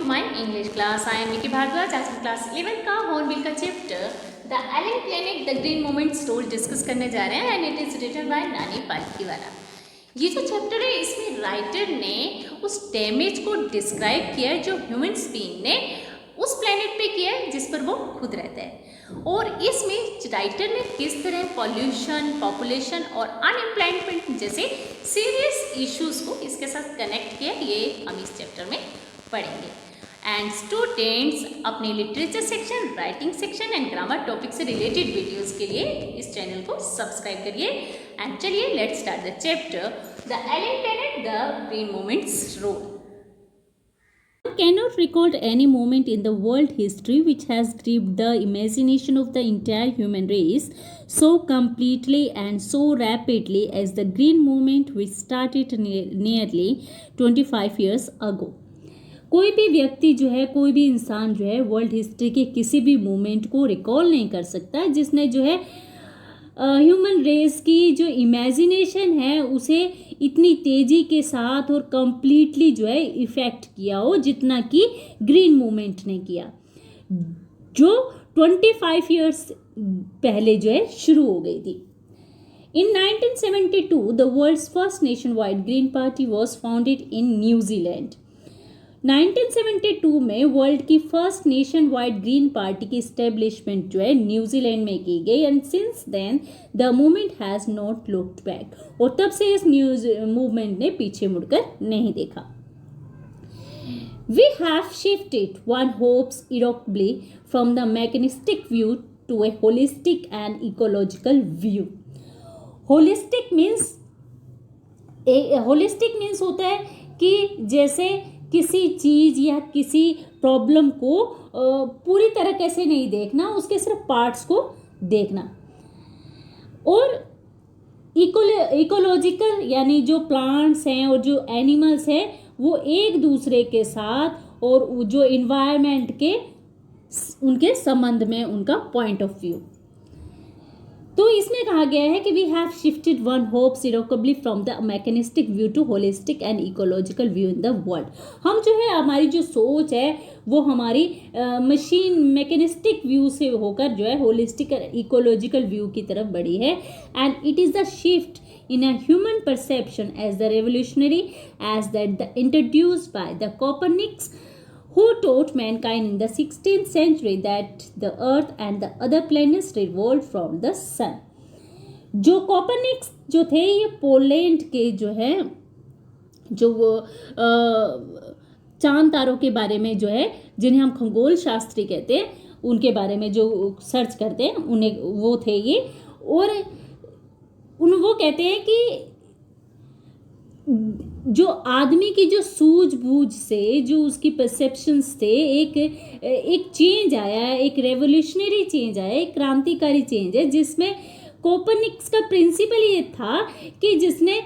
My English class. I am Vicky Bhardwaj. आज हम class 11 का हॉर्नबिल का chapter the alien planet the green moment story discuss करने जा रहे हैं and it is written by Nani Palkhivala. ये जो चैप्टर है इसमें राइटर ने उस डैमेज को डिस्क्राइब किया है जो ह्यूमन स्पीन ने उस प्लेनेट पे किया है जिस पर वो खुद रहता है, और इसमें राइटर ने किस तरह पॉल्यूशन, पॉपुलेशन और अनएम्प्लॉयमेंट जैसे सीरियस इश्यूज को इसके साथ कनेक्ट किया, ये हम इस चैप्टर में पढ़ेंगे। एंड स्टूडेंट्स अपने literature section, writing section and grammar topic से रिलेटेड वीडियोस के लिए इस चैनल को सब्सक्राइब करिए। एंड चलिए let's start the chapter the alien planet the green moments role. One cannot recall any moment in the world history which has gripped the imagination of the entire human race so completely and so rapidly as the green movement which started nearly 25 years ago. कोई भी व्यक्ति जो है, कोई भी इंसान जो है वर्ल्ड हिस्ट्री के किसी भी मोमेंट को रिकॉल नहीं कर सकता जिसने जो है ह्यूमन रेस की जो इमेजिनेशन है उसे इतनी तेज़ी के साथ और कम्प्लीटली जो है इफ़ेक्ट किया हो जितना कि ग्रीन मूवमेंट ने किया, जो 25 इयर्स पहले जो है शुरू हो गई थी। In 1972, the world's first nationwide Green Party was founded in New Zealand. 1972 में वर्ल्ड की first nation wide green party की स्टेब्लिशमेंट जो है न्यूजीलैंड में की गई and since then the movement has not looked back, और तब से इस मूवमेंट ने पीछे मुड़कर नहीं देखा। We have shifted one hopes irrevocably from the mechanistic view to a holistic and ecological view. Holistic means होता है कि जैसे किसी चीज़ या किसी प्रॉब्लम को पूरी तरह से नहीं देखना, उसके सिर्फ पार्ट्स को देखना, और इकोलॉजिकल यानी जो प्लांट्स हैं और जो एनिमल्स हैं वो एक दूसरे के साथ और जो इन्वायरमेंट के उनके संबंध में उनका पॉइंट ऑफ व्यू। तो इसमें कहा गया है कि we have shifted one hopes irrevocably from the mechanistic view to holistic and ecological view in the world. हम जो है हमारी जो सोच है वो हमारी मशीन मैकेनिस्टिक व्यू से होकर जो है होलिस्टिक और इकोलॉजिकल व्यू की तरफ बढ़ी है, and it is the shift in a human perception as the revolutionary as that introduced by the Copernicus, who taught mankind in the 16th century that the earth and the other planets revolved from the sun. जो कॉपरनिक्स जो थे ये Poland के जो है जो वो चांद तारों के बारे में जो है जिन्हें हम खगोल शास्त्री कहते हैं उनके बारे में जो सर्च करते हैं उन्हें वो थे ये, और वो कहते हैं कि जो आदमी की जो सूझबूझ से जो उसकी परसेप्शंस थे एक चेंज आया है, एक रेवोल्यूशनरी चेंज आया है, एक क्रांतिकारी चेंज है, जिसमें कोपरनिकस का प्रिंसिपल ये था कि जिसने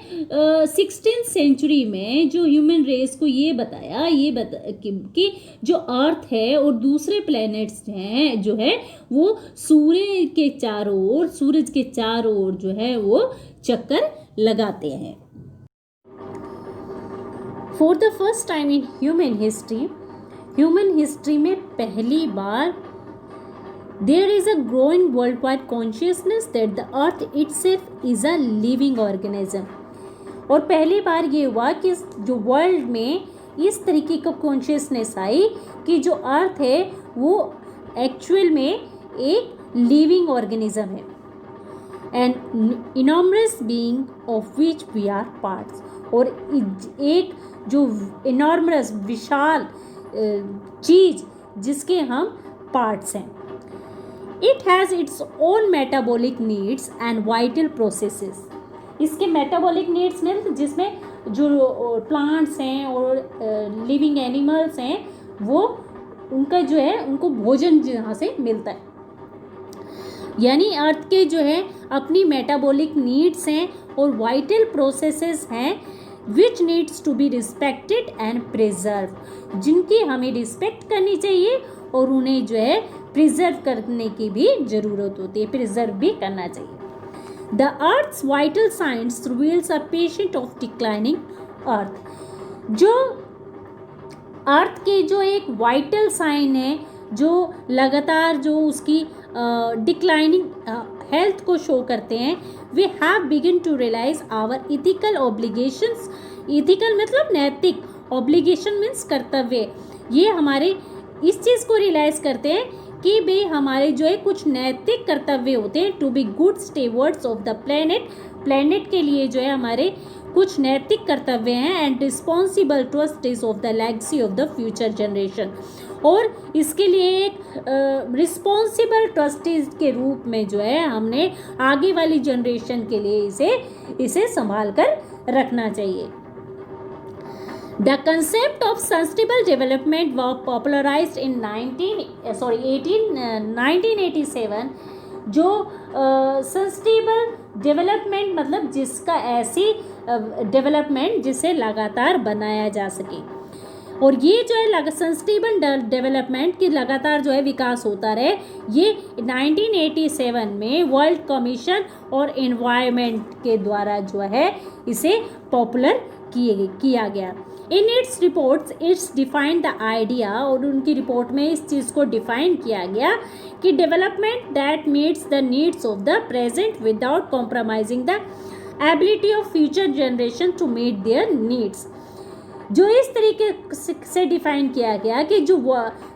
16th सेंचुरी में जो ह्यूमन रेस को ये बताया कि जो अर्थ है और दूसरे प्लैनेट्स हैं जो है वो सूर्य के चारों ओर, सूरज के चारों ओर जो है वो चक्कर लगाते हैं। For the first time in human history में पहली बार there is a growing worldwide consciousness that the earth itself is a living organism, और पहली बार ये हुआ कि जो वर्ल्ड में इस तरीके का कॉन्शियसनेस आई कि जो अर्थ है वो एक्चुअल में एक लिविंग ऑर्गेनिज्म है, and enormous being of which we are parts, और एक जो इनॉर्मस विशाल चीज़ जिसके हम पार्ट्स हैं। It has its own metabolic needs and vital processes. इसके metabolic needs में जिसमें जो प्लांट्स हैं और लिविंग एनिमल्स हैं वो उनका जो है उनको भोजन जहाँ से मिलता है, यानी अर्थ के जो है अपनी मेटाबॉलिक नीड्स हैं और वाइटल प्रोसेसेस हैं which needs to be respected and preserve, जिनकी हमें रिस्पेक्ट करनी चाहिए और उन्हें जो है प्रिजर्व करने की भी ज़रूरत होती है, प्रिजर्व भी करना चाहिए। The earth's vital science reveals a patient of declining earth, जो अर्थ के जो एक वाइटल साइन है, जो लगातार जो उसकी डिक्लाइनिंग हेल्थ को शो करते हैं, we have begin to realise our ethical obligations. Ethical मतलब नैतिक, ऑब्लिगेशन मीन्स कर्तव्य। ये हमारे इस चीज़ को रियलाइज करते हैं कि भाई हमारे जो है कुछ नैतिक कर्तव्य होते हैं, to be good stewards of the planet. Planet के लिए जो है हमारे कुछ नैतिक कर्तव्य हैं, and responsible trustees of the legacy of the future generation. और इसके लिए एक रिस्पॉन्सिबल ट्रस्टीज के रूप में जो है हमने आगे वाली जनरेशन के लिए इसे संभाल कर रखना चाहिए। The concept of sustainable development was popularized in 1987। जो सस्टेनेबल डेवलपमेंट मतलब जिसका ऐसी डेवलपमेंट जिसे लगातार बनाया जा सके, और ये जो है सस्टेनेबल डेवलपमेंट की लगातार जो है विकास होता रहे, ये 1987 में वर्ल्ड कमीशन और एनवायरनमेंट के द्वारा जो है इसे पॉपुलर किया गया। In its reports it's define the idea, और उनकी रिपोर्ट में इस चीज़ को डिफाइन किया गया कि development that meets the needs of the present without compromising the ability of future generation to meet their needs. जो इस तरीके से डिफाइन किया गया कि जो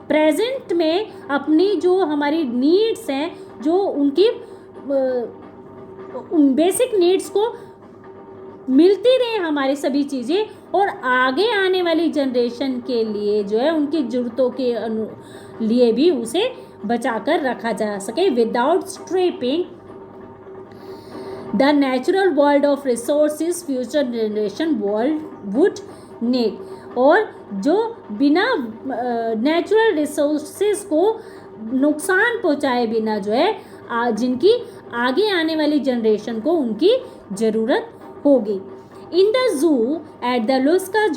प्रेजेंट में अपनी जो हमारी नीड्स हैं, जो उनकी बेसिक नीड्स को मिलती रहे हमारी सभी चीज़ें, और आगे आने वाली जनरेशन के लिए जो है उनकी ज़रूरतों के लिए भी उसे बचाकर रखा जा सके without stripping the natural world of resources future generation world would need. और जो बिना नेचुरल रिसोर्सेज को नुकसान पहुंचाए बिना जो है जिनकी आगे आने वाली जनरेशन को उनकी ज़रूरत होगी। In the zoo at the Lusaka,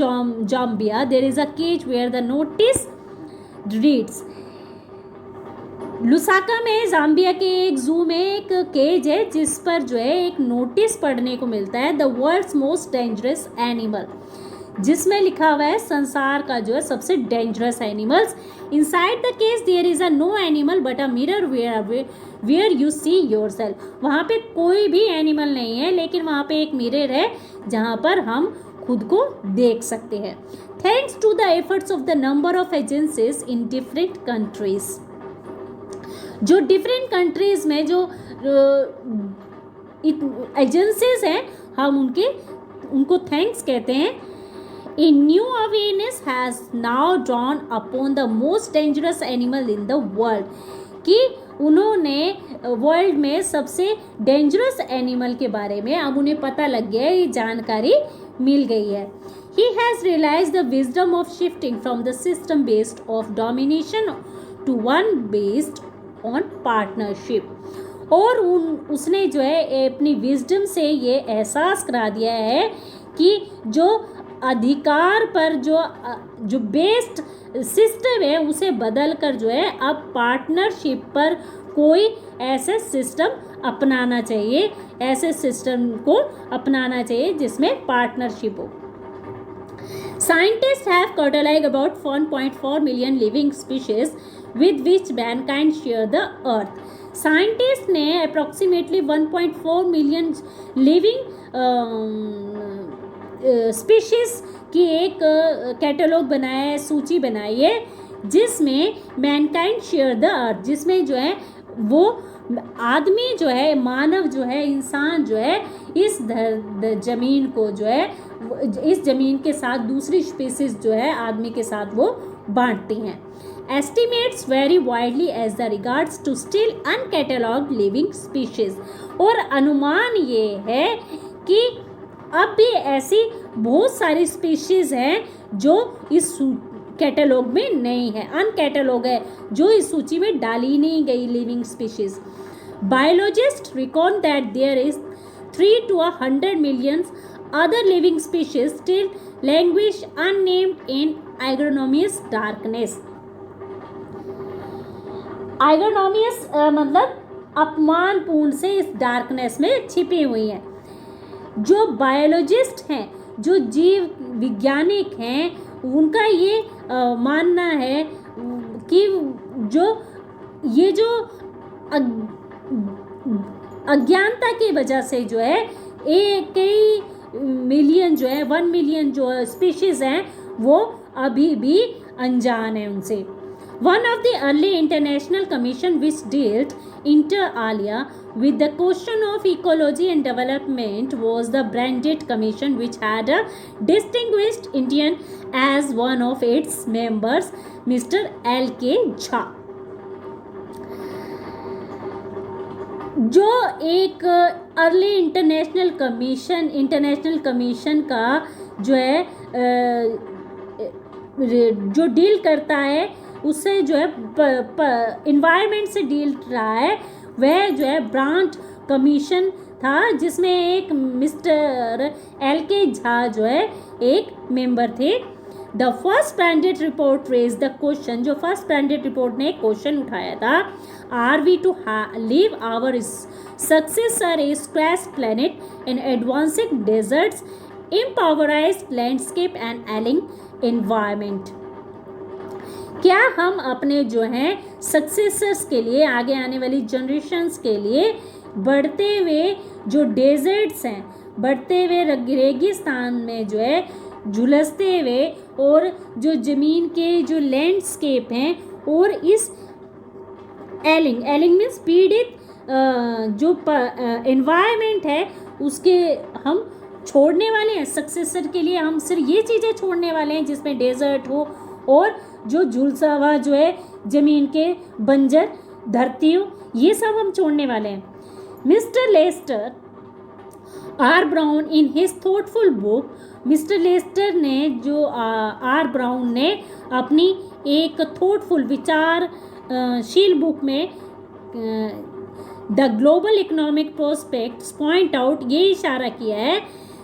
Zambia, there is a cage where the notice reads। Lusaka में जाम्बिया के एक जू में एक केज है जिस पर जो है एक नोटिस पढ़ने को मिलता है, the world's most dangerous animal, जिसमें लिखा हुआ है संसार का जो है सबसे dangerous animals. Inside the cage there is a no animal but a mirror where you see yourself. वहाँ पे कोई भी एनिमल नहीं है, लेकिन वहाँ पे एक मिरर है जहाँ पर हम खुद को देख सकते हैं। Thanks to the efforts of the number of agencies in different countries, जो डिफरेंट कंट्रीज में जो एजेंसीज हैं हम उनको थैंक्स कहते हैं। A new awareness has now drawn upon the most dangerous animal in the world, कि उन्होंने वर्ल्ड में सबसे डेंजरस एनिमल के बारे में अब उन्हें पता लग गया है, ये जानकारी मिल गई है। He has realized the wisdom of shifting from the system based of domination to one based on partnership। और उसने जो है अपनी विजडम से ये एहसास करा दिया है कि जो अधिकार पर जो बेस्ड सिस्टम है उसे बदल कर जो है अब पार्टनरशिप पर कोई ऐसे सिस्टम अपनाना चाहिए, ऐसे सिस्टम को अपनाना चाहिए जिसमें पार्टनरशिप हो। Scientists have cataloged about 1.4 million living species with which mankind share the earth। Scientist ने अप्रॉक्सीमेटली 1.4 मिलियन लिविंग स्पीशीज़ की एक कैटलॉग बनाया है, सूची बनाई है, जिसमें मैनकाइंड शेयर द अर्थ, जिसमें जो है वो आदमी जो है, मानव जो है, इंसान जो है इस ज़मीन को जो है इस ज़मीन के साथ दूसरी स्पीसीज़ जो है आदमी के साथ वो बांटती हैं। Estimates very widely as the regards to still uncatalogued living species. और अनुमान ये है कि अब भी ऐसी बहुत सारी स्पीशीज़ हैं जो इस कैटलॉग में नहीं है, अनकैटलॉग है, जो इस सूची में डाली नहीं गई living species. Biologist record that there is 3 to 100 million other living species still languish unnamed in ignominious darkness। ignominious मतलब अपमानपूर्ण से इस डार्कनेस में छिपी हुई हैं। जो बायोलॉजिस्ट हैं, जो जीव विज्ञानिक हैं, उनका ये मानना है कि ये जो अज्ञानता की वजह से जो है कई मिलियन जो है 1 मिलियन जो स्पीशीज हैं वो अभी भी अनजान है उनसे. One of the early international commission which dealt inter alia with the question of ecology and development was the Brundtland Commission, which had a distinguished Indian as one of its members, Mr. L.K. Jha. जो एक early international commission का जो है जो deal करता है उससे जो है इन्वायरमेंट से डील रहा है, वह जो है ब्रांट कमीशन था जिसमें एक मिस्टर L.K. झा जो है एक मेंबर थे. The first branded report raise the question, जो फर्स्ट ब्रांडेड रिपोर्ट ने एक क्वेश्चन उठाया था, are we to leave our successor a scratch planet in advancing deserts impoverished landscape and ailing environment. क्या हम अपने जो हैं सक्सेसर्स के लिए, आगे आने वाली जनरेशन्स के लिए बढ़ते हुए जो डेजर्ट्स हैं, बढ़ते हुए रेगिस्तान में जो है झुलसते हुए और जो ज़मीन के जो लैंडस्केप हैं और इस एलिंग मीन्स पीड़ित जो एनवायरनमेंट है उसके हम छोड़ने वाले हैं. सक्सेसर के लिए हम सिर्फ ये चीज़ें छोड़ने वाले हैं जिसमें डेजर्ट हो और जो झुलसा हुआ जो है ज़मीन के बंजर धरती हो, ये सब हम छोड़ने वाले हैं. Mister Lester R Brown in his thoughtful book, mister Lester ने जो आर ब्राउन ने अपनी एक थॉटफुल विचारशील बुक में the global economic prospects point out, ये इशारा किया है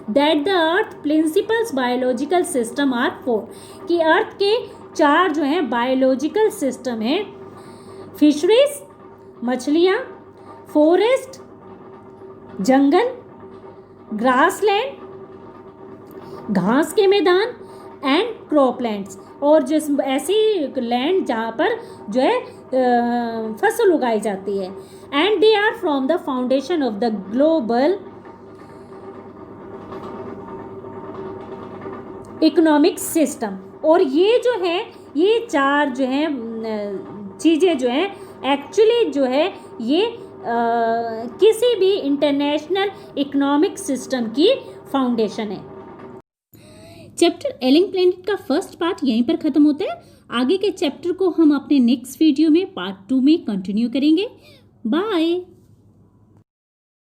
that the earth principals biological system are 4, कि अर्थ के 4 जो हैं बायोलॉजिकल सिस्टम हैं, फिशरीज मछलियाँ, फॉरेस्ट जंगल, ग्रासलैंड घास के मैदान एंड क्रॉपलैंड्स, और जिस ऐसी लैंड जहाँ पर जो है फसल उगाई जाती है. And they are from the foundation of the global economic system. और ये जो है ये 4 जो हैं चीज़ें जो हैं एक्चुअली जो है ये किसी भी इंटरनेशनल इकोनॉमिक सिस्टम की फाउंडेशन है. चैप्टर एलिंग प्लैनेट का फर्स्ट पार्ट यहीं पर ख़त्म होता है. आगे के चैप्टर को हम अपने नेक्स्ट वीडियो में पार्ट 2 में कंटिन्यू करेंगे. बाय.